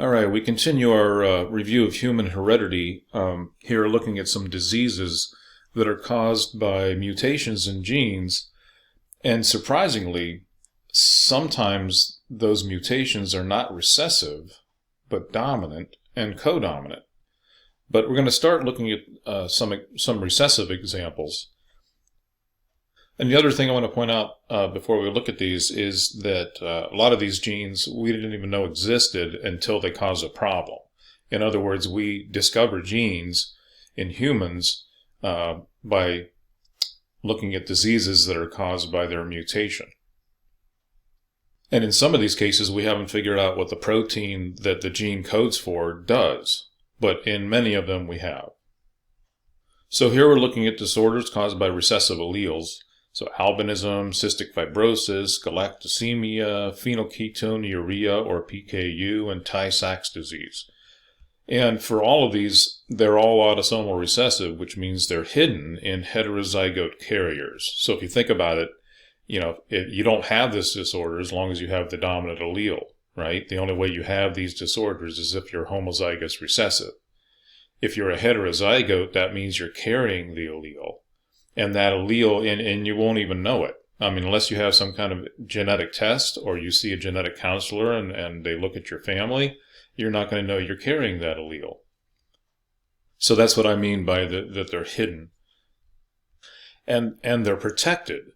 All right, we continue our review of human heredity, here looking at some diseases that are caused by mutations in genes. And surprisingly, sometimes those mutations are not recessive, but dominant and codominant. But we're going to start looking at some recessive examples. And the other thing I want to point out before we look at these is that a lot of these genes we didn't even know existed until they cause a problem. In other words, we discover genes in humans by looking at diseases that are caused by their mutation. And in some of these cases, we haven't figured out what the protein that the gene codes for does, but in many of them we have. So here we're looking at disorders caused by recessive alleles. So albinism, cystic fibrosis, galactosemia, phenylketonuria or PKU, and Tay-Sachs disease. And for all of these, they're all autosomal recessive, which means they're hidden in heterozygote carriers. So if you think about it, you don't have this disorder as long as you have the dominant allele, right? The only way you have these disorders is if you're homozygous recessive. If you're a heterozygote, that means you're carrying the allele. And that allele, and you won't even know it. I mean, unless you have some kind of genetic test or you see a genetic counselor and they look at your family, you're not going to know you're carrying that allele. So that's what I mean by that they're hidden. And they're protected.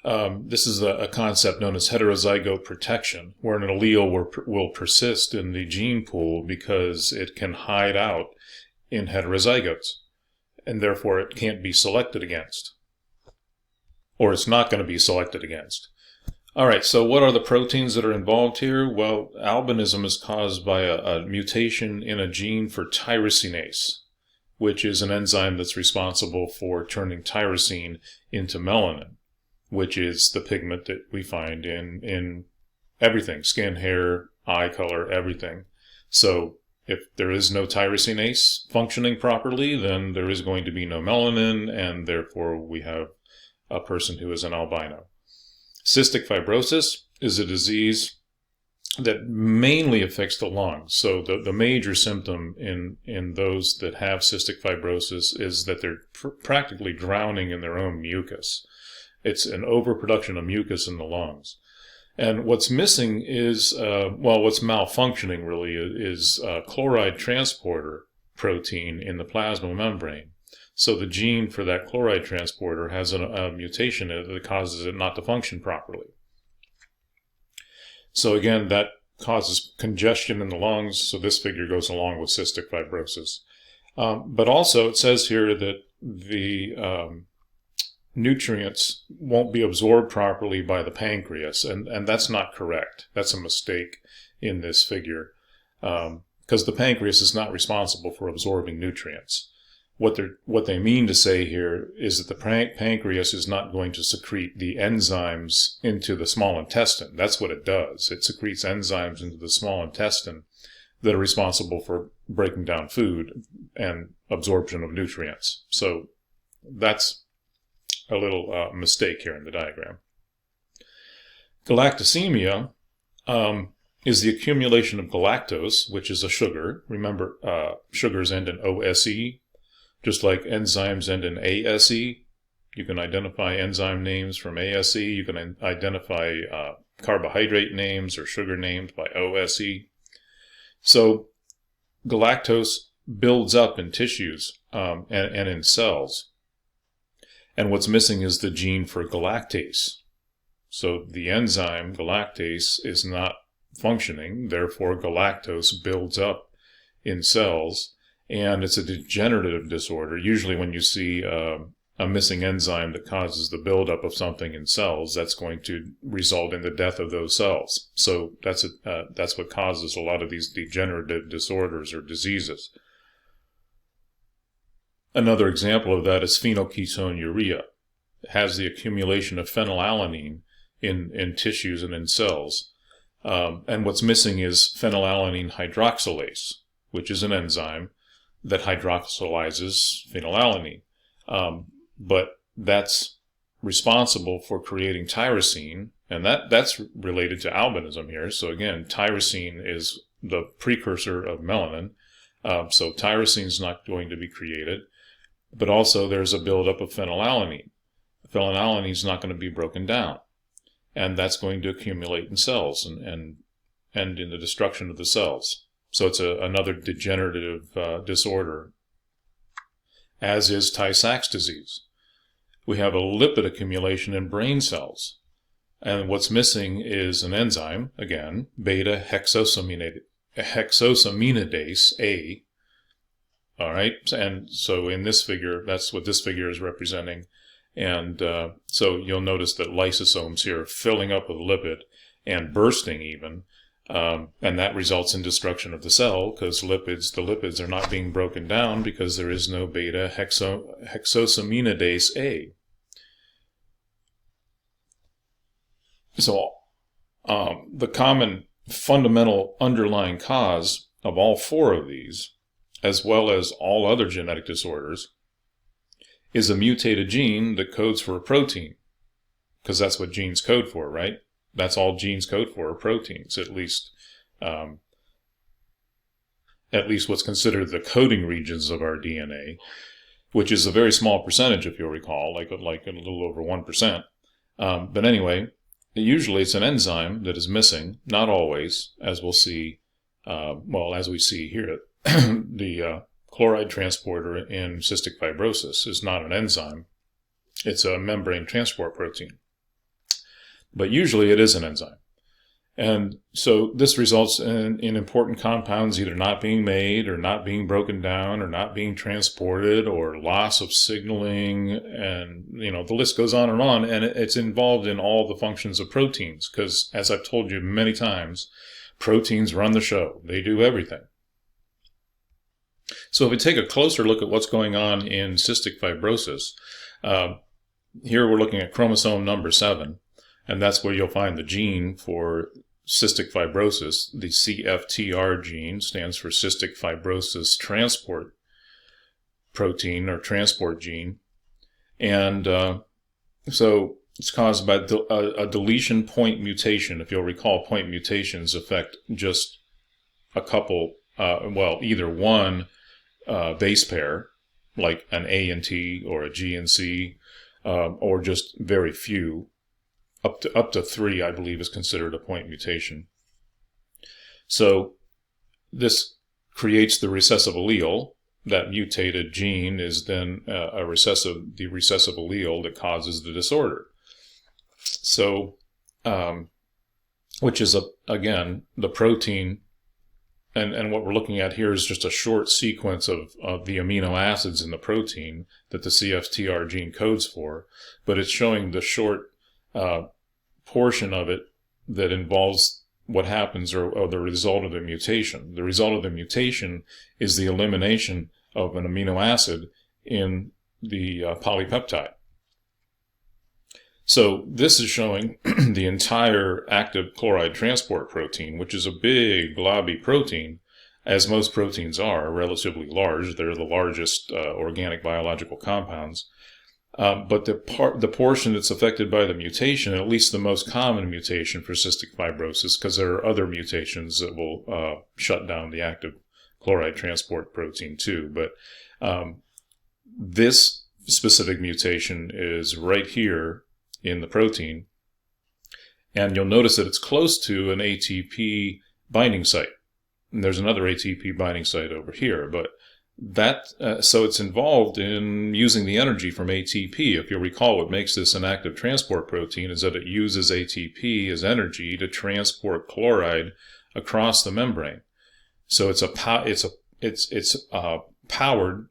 This is a concept known as heterozygote protection, where an allele will persist in the gene pool because it can hide out in heterozygotes. And therefore it can't be selected against. Or it's not going to be selected against. All right, so what are the proteins that are involved here? Well, albinism is caused by a mutation in a gene for tyrosinase, which is an enzyme that's responsible for turning tyrosine into melanin, which is the pigment that we find in everything, skin, hair, eye color, everything. So if there is no tyrosinase functioning properly, then there is going to be no melanin, and therefore we have a person who is an albino. Cystic fibrosis is a disease that mainly affects the lungs. So the major symptom in those that have cystic fibrosis is that they're practically drowning in their own mucus. It's an overproduction of mucus in the lungs. And what's missing is, what's malfunctioning really is chloride transporter protein in the plasma membrane. So the gene for that chloride transporter has a mutation that causes it not to function properly. So again, that causes congestion in the lungs. So this figure goes along with cystic fibrosis. But also it says here that the nutrients won't be absorbed properly by the pancreas, and that's not correct. That's a mistake in this figure, because the pancreas is not responsible for absorbing nutrients. What they mean to say here is that the pancreas is not going to secrete the enzymes into the small intestine. That's what it does. It secretes enzymes into the small intestine that are responsible for breaking down food and absorption of nutrients. So that's a little mistake here in the diagram. Galactosemia is the accumulation of galactose, which is a sugar. Remember, sugars end in OSE, just like enzymes end in ASE. You can identify enzyme names from ASE. You can identify carbohydrate names or sugar names by OSE. So galactose builds up in tissues and in cells. And what's missing is the gene for galactase. So the enzyme galactase is not functioning, therefore galactose builds up in cells, and it's a degenerative disorder. Usually when you see a missing enzyme that causes the buildup of something in cells, that's going to result in the death of those cells. So that's what causes a lot of these degenerative disorders or diseases. Another example of that is phenylketonuria. It has the accumulation of phenylalanine in tissues and in cells. And what's missing is phenylalanine hydroxylase, which is an enzyme that hydroxylizes phenylalanine. But that's responsible for creating tyrosine, and that's related to albinism here. So again, tyrosine is the precursor of melanin. So tyrosine is not going to be created, but also there's a buildup of phenylalanine. Phenylalanine is not going to be broken down, and that's going to accumulate in cells and in the destruction of the cells. So it's another degenerative disorder, as is Tay-Sachs disease. We have a lipid accumulation in brain cells, and what's missing is an enzyme, again, beta-hexosaminidase A. All right, and so in this figure, that's what this figure is representing. And so you'll notice that lysosomes here are filling up with lipid and bursting even, and that results in destruction of the cell because the lipids are not being broken down because there is no beta-hexosaminidase A. So the common fundamental underlying cause of all four of these, as well as all other genetic disorders, is a mutated gene that codes for a protein, because that's what genes code for, right? That's all genes code for, are proteins, at least what's considered the coding regions of our DNA, which is a very small percentage, if you'll recall, like a little over 1%. But anyway, usually it's an enzyme that is missing, not always, as we'll see, as we see here. The chloride transporter in cystic fibrosis is not an enzyme. It's a membrane transport protein. But usually it is an enzyme. And so this results in important compounds either not being made or not being broken down or not being transported or loss of signaling, and the list goes on, and it's involved in all the functions of proteins because, as I've told you many times, proteins run the show. They do everything. So if we take a closer look at what's going on in cystic fibrosis, here we're looking at chromosome number 7, and that's where you'll find the gene for cystic fibrosis. The CFTR gene stands for cystic fibrosis transport protein or transport gene. And so it's caused by a deletion point mutation. If you'll recall, point mutations affect just a couple, either one base pair, like an A and T or a G and C, or just very few. Up to 3, I believe, is considered a point mutation. So this creates the recessive allele. That mutated gene is then the recessive allele that causes the disorder. So, which is again the protein. And what we're looking at here is just a short sequence of the amino acids in the protein that the CFTR gene codes for, but it's showing the short portion of it that involves what happens or the result of the mutation. The result of the mutation is the elimination of an amino acid in the polypeptide. So this is showing the entire active chloride transport protein, which is a big blobby protein, as most proteins are, relatively large. They're the largest organic biological compounds. But the portion that's affected by the mutation, at least the most common mutation for cystic fibrosis, because there are other mutations that will shut down the active chloride transport protein too. But this specific mutation is right here in the protein, and you'll notice that it's close to an ATP binding site. And there's another ATP binding site over here, but so it's involved in using the energy from ATP. If you'll recall, what makes this an active transport protein is that it uses ATP as energy to transport chloride across the membrane. So it's powered.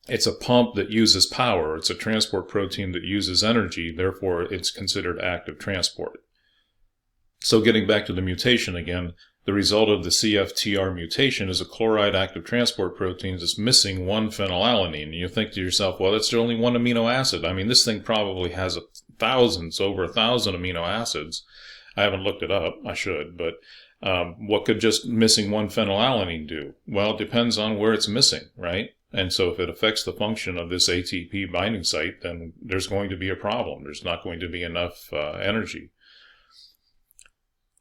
It's a pump that uses power. It's a transport protein that uses energy. Therefore, it's considered active transport. So getting back to the mutation again, the result of the CFTR mutation is a chloride active transport protein that's missing one phenylalanine. And you think to yourself, well, that's only one amino acid. I mean, this thing probably has over 1,000 amino acids. I haven't looked it up. I should. But what could just missing one phenylalanine do? Well, it depends on where it's missing, right? And so if it affects the function of this ATP binding site, then there's going to be a problem. There's not going to be enough energy.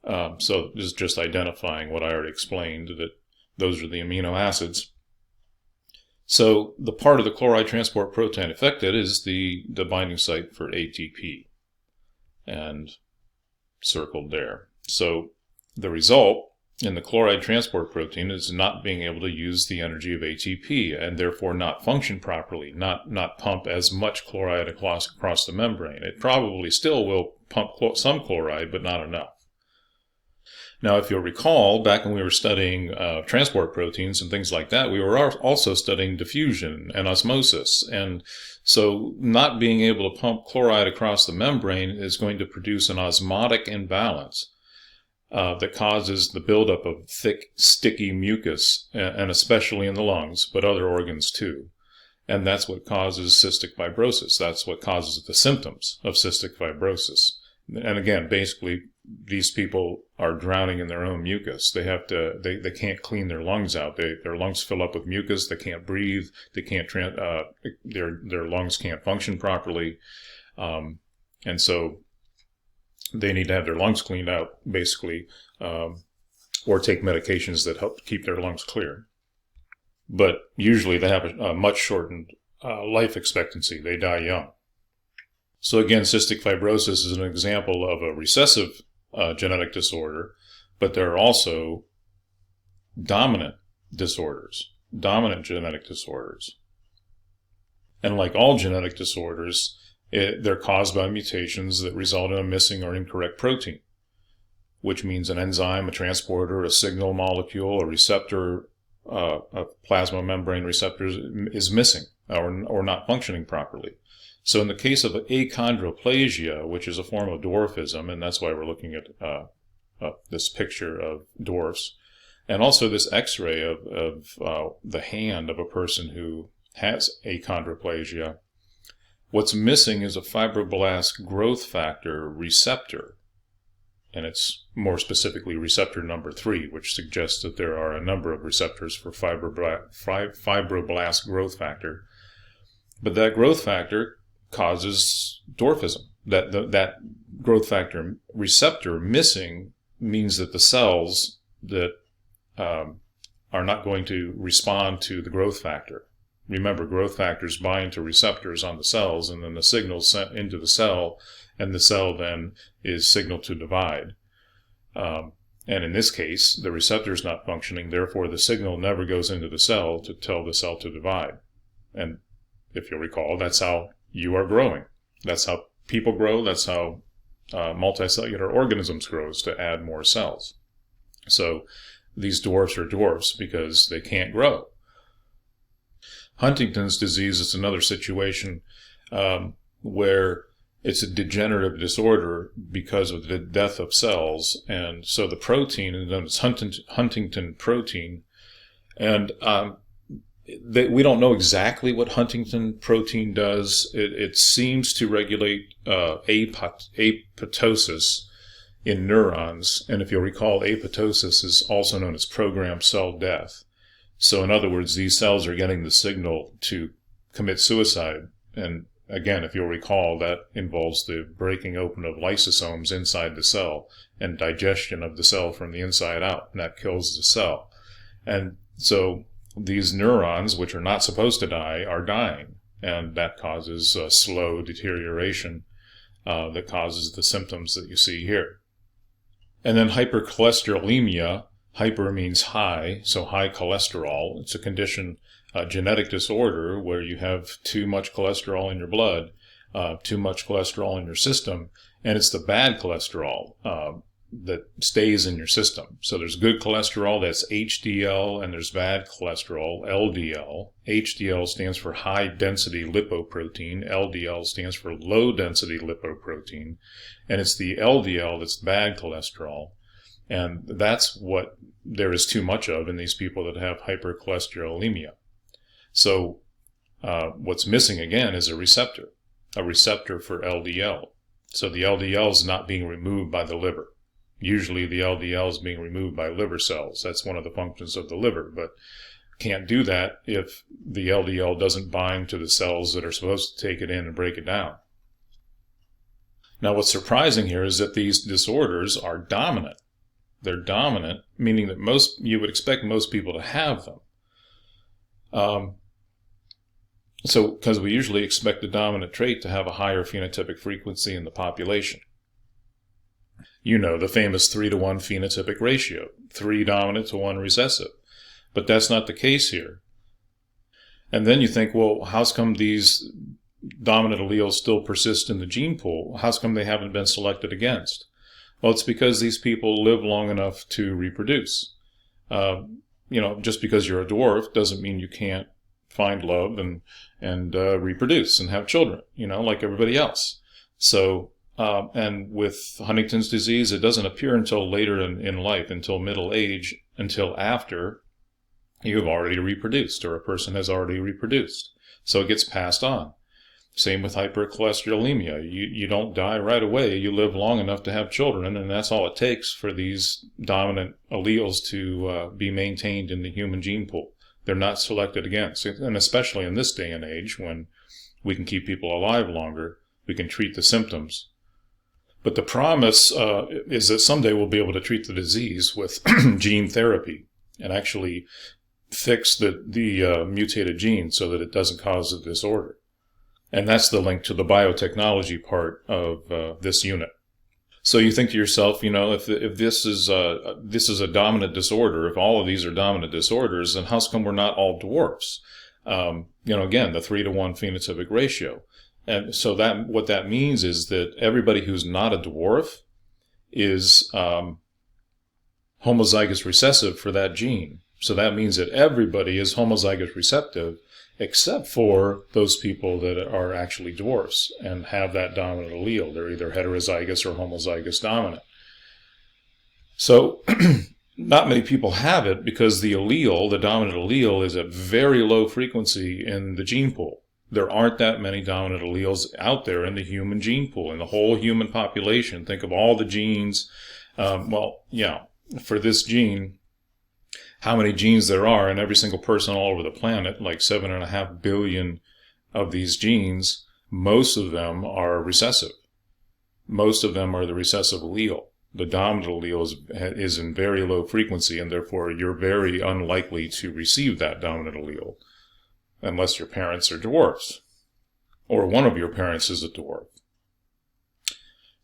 So this is just identifying what I already explained, that those are the amino acids. So the part of the chloride transport protein affected is the binding site for ATP, and circled there. So the result in the chloride transport protein is not being able to use the energy of ATP, and therefore not function properly, not pump as much chloride across the membrane. It probably still will pump some chloride, but not enough. Now, if you'll recall, back when we were studying transport proteins and things like that, we were also studying diffusion and osmosis. And so not being able to pump chloride across the membrane is going to produce an osmotic imbalance that causes the buildup of thick, sticky mucus, and especially in the lungs, but other organs too. And that's what causes cystic fibrosis. That's what causes the symptoms of cystic fibrosis. And again, basically, these people are drowning in their own mucus. They can't clean their lungs out. Their lungs fill up with mucus. They can't breathe. They can't, their lungs can't function properly. And so they need to have their lungs cleaned out, basically, or take medications that help keep their lungs clear. But usually they have a much shortened life expectancy. They die young. So again, cystic fibrosis is an example of a recessive genetic disorder, but there are also dominant genetic disorders. And like all genetic disorders, they're caused by mutations that result in a missing or incorrect protein, which means an enzyme, a transporter, a signal molecule, a receptor, a plasma membrane receptor is missing or not functioning properly. So in the case of achondroplasia, which is a form of dwarfism, and that's why we're looking at this picture of dwarfs, and also this x-ray of the hand of a person who has achondroplasia, what's missing is a fibroblast growth factor receptor, and it's more specifically receptor number 3, which suggests that there are a number of receptors for fibroblast growth factor. But that growth factor causes dwarfism. That growth factor receptor missing means that the cells that are not going to respond to the growth factor. Remember, growth factors bind to receptors on the cells, and then the signal is sent into the cell, and the cell then is signaled to divide. And in this case, the receptor is not functioning, therefore the signal never goes into the cell to tell the cell to divide. And if you'll recall, that's how you are growing. That's how people grow. That's how multicellular organisms grow, is to add more cells. So these dwarfs are dwarfs because they can't grow. Huntington's disease is another situation where it's a degenerative disorder because of the death of cells. And so the protein is known as Huntington protein. And we don't know exactly what Huntington protein does. It seems to regulate apoptosis in neurons. And if you'll recall, apoptosis is also known as programmed cell death. So in other words, these cells are getting the signal to commit suicide. And again, if you'll recall, that involves the breaking open of lysosomes inside the cell and digestion of the cell from the inside out. And that kills the cell. And so these neurons, which are not supposed to die, are dying, and that causes slow deterioration that causes the symptoms that you see here. And then hypercholesterolemia. Hyper means high, so high cholesterol. It's a condition, a genetic disorder, where you have too much cholesterol in your blood, too much cholesterol in your system, and it's the bad cholesterol that stays in your system. So there's good cholesterol, that's HDL, and there's bad cholesterol, LDL. HDL stands for high density lipoprotein. LDL stands for low density lipoprotein. And it's the LDL that's bad cholesterol. And that's what there is too much of in these people that have hypercholesterolemia. So what's missing again is a receptor for LDL. So the LDL is not being removed by the liver. Usually the LDL is being removed by liver cells. That's one of the functions of the liver, but can't do that if the LDL doesn't bind to the cells that are supposed to take it in and break it down. Now what's surprising here is that these disorders are dominant. They're dominant, meaning that you would expect most people to have them. So, because we usually expect the dominant trait to have a higher phenotypic frequency in the population. You know, the famous 3-to-1 phenotypic ratio, 3 dominant to 1 recessive. But that's not the case here. And then you think, well, how's come these dominant alleles still persist in the gene pool? How's come they haven't been selected against? Well, it's because these people live long enough to reproduce. Just because you're a dwarf doesn't mean you can't find love and reproduce and have children, like everybody else. So, and with Huntington's disease, it doesn't appear until later in life, until middle age, until after you've already reproduced or a person has already reproduced. So it gets passed on. Same with hypercholesterolemia. You don't die right away. You live long enough to have children, and that's all it takes for these dominant alleles to be maintained in the human gene pool. They're not selected against. And especially in this day and age when we can keep people alive longer, we can treat the symptoms. But the promise is that someday we'll be able to treat the disease with gene therapy and actually fix the mutated gene so that it doesn't cause a disorder. And that's the link to the biotechnology part of this unit. So you think to yourself, if this is a dominant disorder, if all of these are dominant disorders, then how come we're not all dwarfs? Again, the 3-to-1 phenotypic ratio. And so what that means is that everybody who's not a dwarf is homozygous recessive for that gene. So that means that everybody is homozygous receptive except for those people that are actually dwarfs and have that dominant allele. They're either heterozygous or homozygous dominant. So not many people have it because the dominant allele, is at very low frequency in the gene pool. There aren't that many dominant alleles out there in the human gene pool, in the whole human population. Think of all the genes. For this gene, how many genes there are in every single person all over the planet, like 7.5 billion of these genes, most of them are recessive. Most of them are the recessive allele. The dominant allele is in very low frequency, and therefore you're very unlikely to receive that dominant allele unless your parents are dwarfs or one of your parents is a dwarf.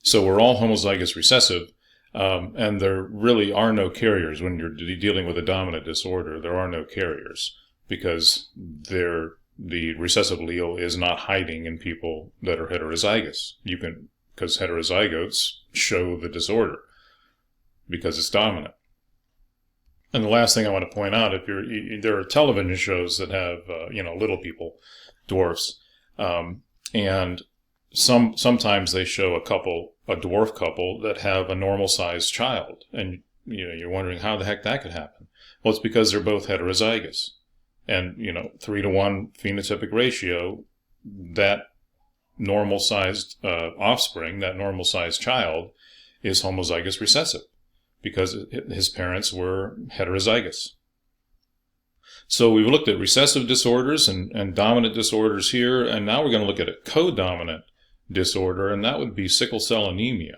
So we're all homozygous recessive. And there really are no carriers when you're dealing with a dominant disorder. There are no carriers because the recessive allele is not hiding in people that are heterozygous. Because heterozygotes show the disorder because it's dominant. And the last thing I want to point out, there are television shows that have little people, dwarfs, and sometimes they show a dwarf couple that have a normal-sized child, and you're wondering how the heck that could happen. Well, it's because they're both heterozygous, and 3-to-1 phenotypic ratio. That normal-sized offspring, that normal-sized child, is homozygous recessive because his parents were heterozygous. So we've looked at recessive disorders and dominant disorders here, and now we're going to look at a codominant disorder, and that would be sickle cell anemia.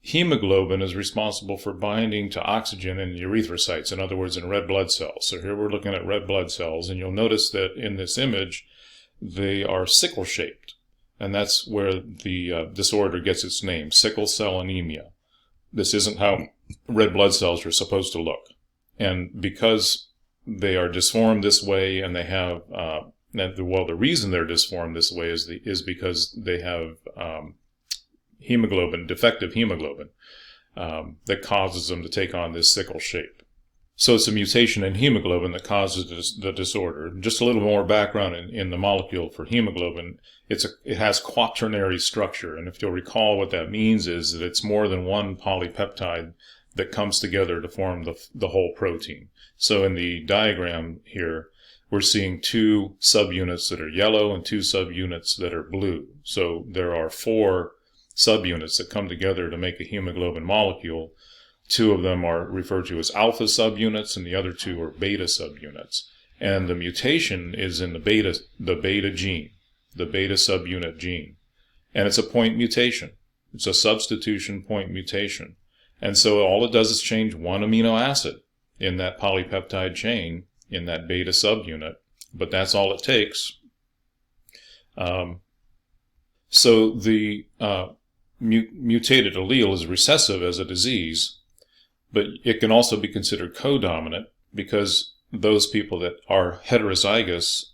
Hemoglobin is responsible for binding to oxygen in erythrocytes, in other words, in red blood cells. So here we're looking at red blood cells, and you'll notice that in this image, they are sickle-shaped, and that's where the disorder gets its name, sickle cell anemia. This isn't how red blood cells are supposed to look. And because they are disformed this way, and they have the reason they're disformed this way is because they have defective hemoglobin, that causes them to take on this sickle shape. So it's a mutation in hemoglobin that causes the disorder. Just a little more background in the molecule for hemoglobin. It has quaternary structure, and if you'll recall what that means is that it's more than one polypeptide that comes together to form the whole protein. So in the diagram here, we're seeing 2 subunits that are yellow and 2 subunits that are blue. So there are 4 subunits that come together to make a hemoglobin molecule. 2 of them are referred to as alpha subunits, and the other 2 are beta subunits. And the mutation is in the beta gene, the beta subunit gene. And it's a point mutation. It's a substitution point mutation. And so all it does is change one amino acid in that polypeptide chain in that beta subunit, but that's all it takes. So the mutated allele is recessive as a disease, but it can also be considered codominant because those people that are heterozygous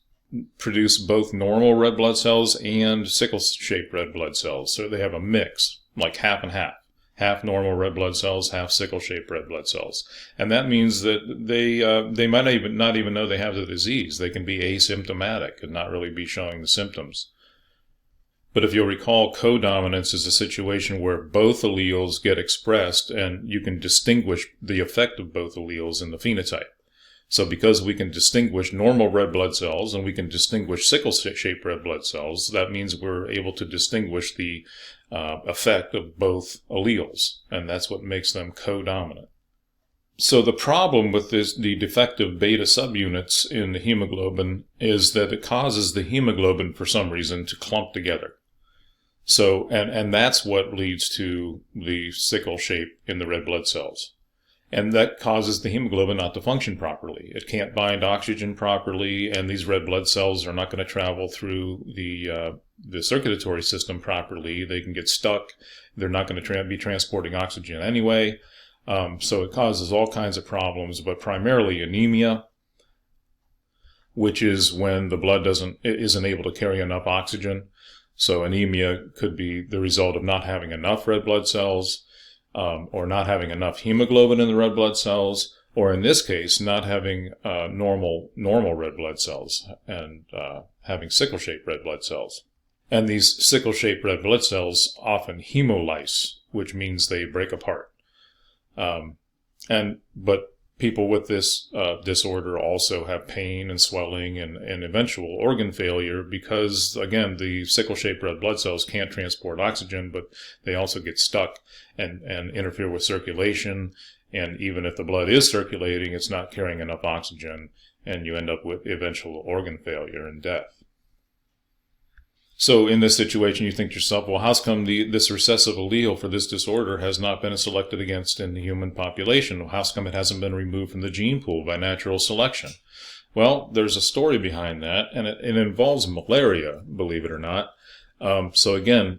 produce both normal red blood cells and sickle-shaped red blood cells. So they have a mix, like half and half. Half normal red blood cells, half sickle-shaped red blood cells. And that means that they might not even know they have the disease. They can be asymptomatic and not really be showing the symptoms. But if you'll recall, codominance is a situation where both alleles get expressed and you can distinguish the effect of both alleles in the phenotype. So because we can distinguish normal red blood cells and we can distinguish sickle-shaped red blood cells, that means we're able to distinguish the effect of both alleles, and that's what makes them codominant. So the problem with the defective beta subunits in the hemoglobin is that it causes the hemoglobin for some reason to clump together. So, and that's what leads to the sickle shape in the red blood cells. And that causes the hemoglobin not to function properly. It can't bind oxygen properly, and these red blood cells are not going to travel through the circulatory system properly. They can get stuck. They're not going to be transporting oxygen anyway. So it causes all kinds of problems, but primarily anemia, which is when the blood isn't able to carry enough oxygen. So anemia could be the result of not having enough red blood cells, or not having enough hemoglobin in the red blood cells, or in this case, not having normal red blood cells and having sickle-shaped red blood cells. And these sickle-shaped red blood cells often hemolyse, which means they break apart. But people with this disorder also have pain and swelling and eventual organ failure because, again, the sickle-shaped red blood cells can't transport oxygen, but they also get stuck and interfere with circulation. And even if the blood is circulating, it's not carrying enough oxygen, and you end up with eventual organ failure and death. So in this situation, you think to yourself, well, how's come this recessive allele for this disorder has not been selected against in the human population? How's come it hasn't been removed from the gene pool by natural selection? Well, there's a story behind that, and it involves malaria, believe it or not. So again,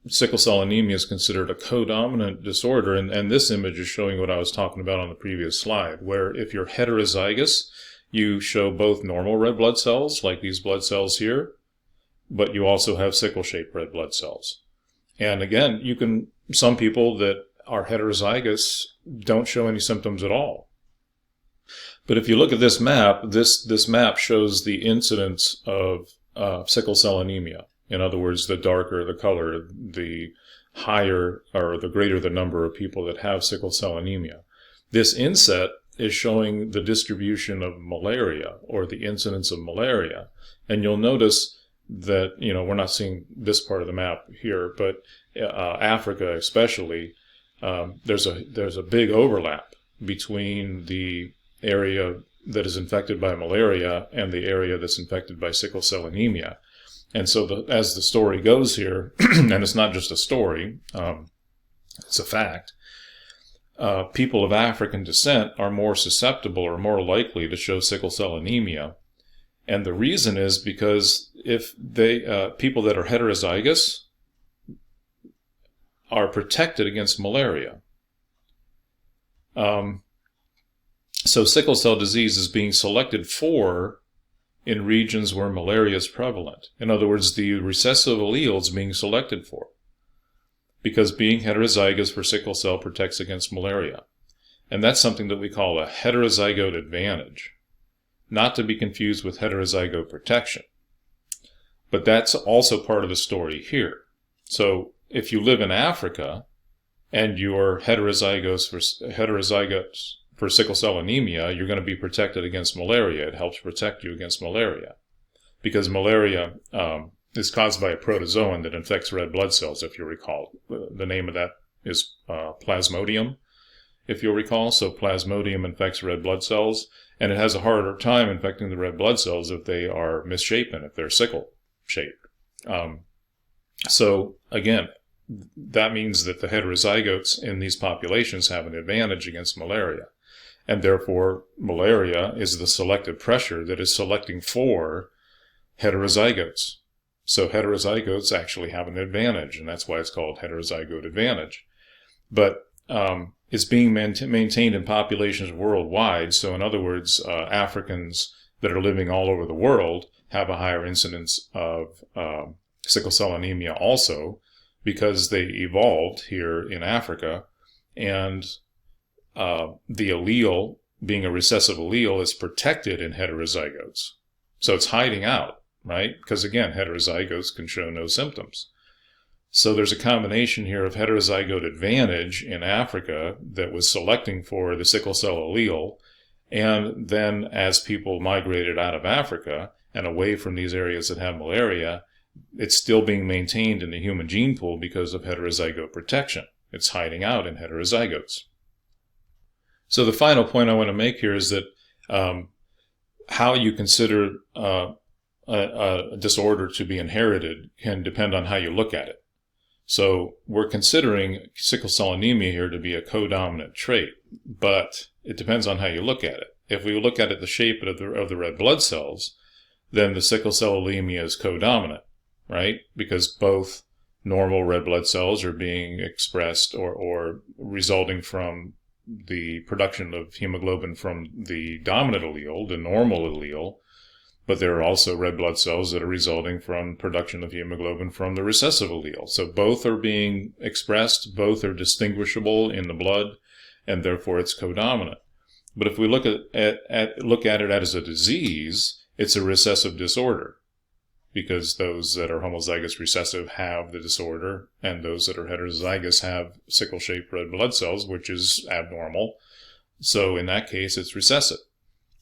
sickle cell anemia is considered a codominant disorder, and this image is showing what I was talking about on the previous slide, where if you're heterozygous, you show both normal red blood cells, like these blood cells here, but you also have sickle-shaped red blood cells. And again, some people that are heterozygous don't show any symptoms at all. But if you look at this map, this map shows the incidence of sickle cell anemia. In other words, the darker the color, the higher or the greater the number of people that have sickle cell anemia. This inset is showing the distribution of malaria or the incidence of malaria. And you'll notice that, we're not seeing this part of the map here, but Africa especially, there's a big overlap between the area that is infected by malaria and the area that's infected by sickle cell anemia. And so as the story goes here, and it's not just a story, it's a fact, people of African descent are more susceptible or more likely to show sickle cell anemia. And the reason is because if people that are heterozygous are protected against malaria. So sickle cell disease is being selected for in regions where malaria is prevalent. In other words, the recessive allele is being selected for because being heterozygous for sickle cell protects against malaria. And that's something that we call a heterozygote advantage, not to be confused with heterozygote protection. But that's also part of the story here. So if you live in Africa and you're heterozygous for sickle cell anemia, you're going to be protected against malaria. It helps protect you against malaria because malaria is caused by a protozoan that infects red blood cells, if you recall. The name of that is Plasmodium, if you'll recall. So Plasmodium infects red blood cells, and it has a harder time infecting the red blood cells if they are misshapen, if they're sickle-shaped. So again, that means that the heterozygotes in these populations have an advantage against malaria. And therefore, malaria is the selective pressure that is selecting for heterozygotes. So heterozygotes actually have an advantage, and that's why it's called heterozygote advantage. But it's being maintained in populations worldwide. So in other words, Africans that are living all over the world have a higher incidence of sickle cell anemia also, because they evolved here in Africa, and the allele, being a recessive allele, is protected in heterozygotes. So it's hiding out, right? Because again, heterozygotes can show no symptoms. So there's a combination here of heterozygote advantage in Africa that was selecting for the sickle cell allele, and then as people migrated out of Africa and away from these areas that have malaria, it's still being maintained in the human gene pool because of heterozygote protection. It's hiding out in heterozygotes. So the final point I want to make here is that how you consider a disorder to be inherited can depend on how you look at it. So we're considering sickle cell anemia here to be a codominant trait, but it depends on how you look at it. If we look at it the shape of the red blood cells, then the sickle cell anemia is codominant, right? Because both normal red blood cells are being expressed or resulting from the production of hemoglobin from the dominant allele, the normal allele, but there are also red blood cells that are resulting from production of hemoglobin from the recessive allele. So both are being expressed, both are distinguishable in the blood, and therefore it's codominant. But if we look at it as a disease, it's a recessive disorder, because those that are homozygous recessive have the disorder, and those that are heterozygous have sickle-shaped red blood cells, which is abnormal. So in that case, it's recessive.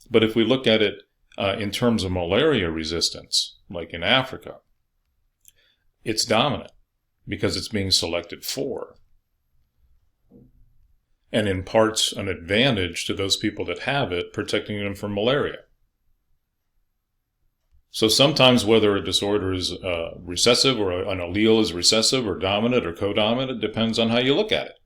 But if we look at it in terms of malaria resistance, like in Africa, it's dominant because it's being selected for, and imparts an advantage to those people that have it, protecting them from malaria. So sometimes whether a disorder is recessive or an allele is recessive or dominant or codominant, it depends on how you look at it.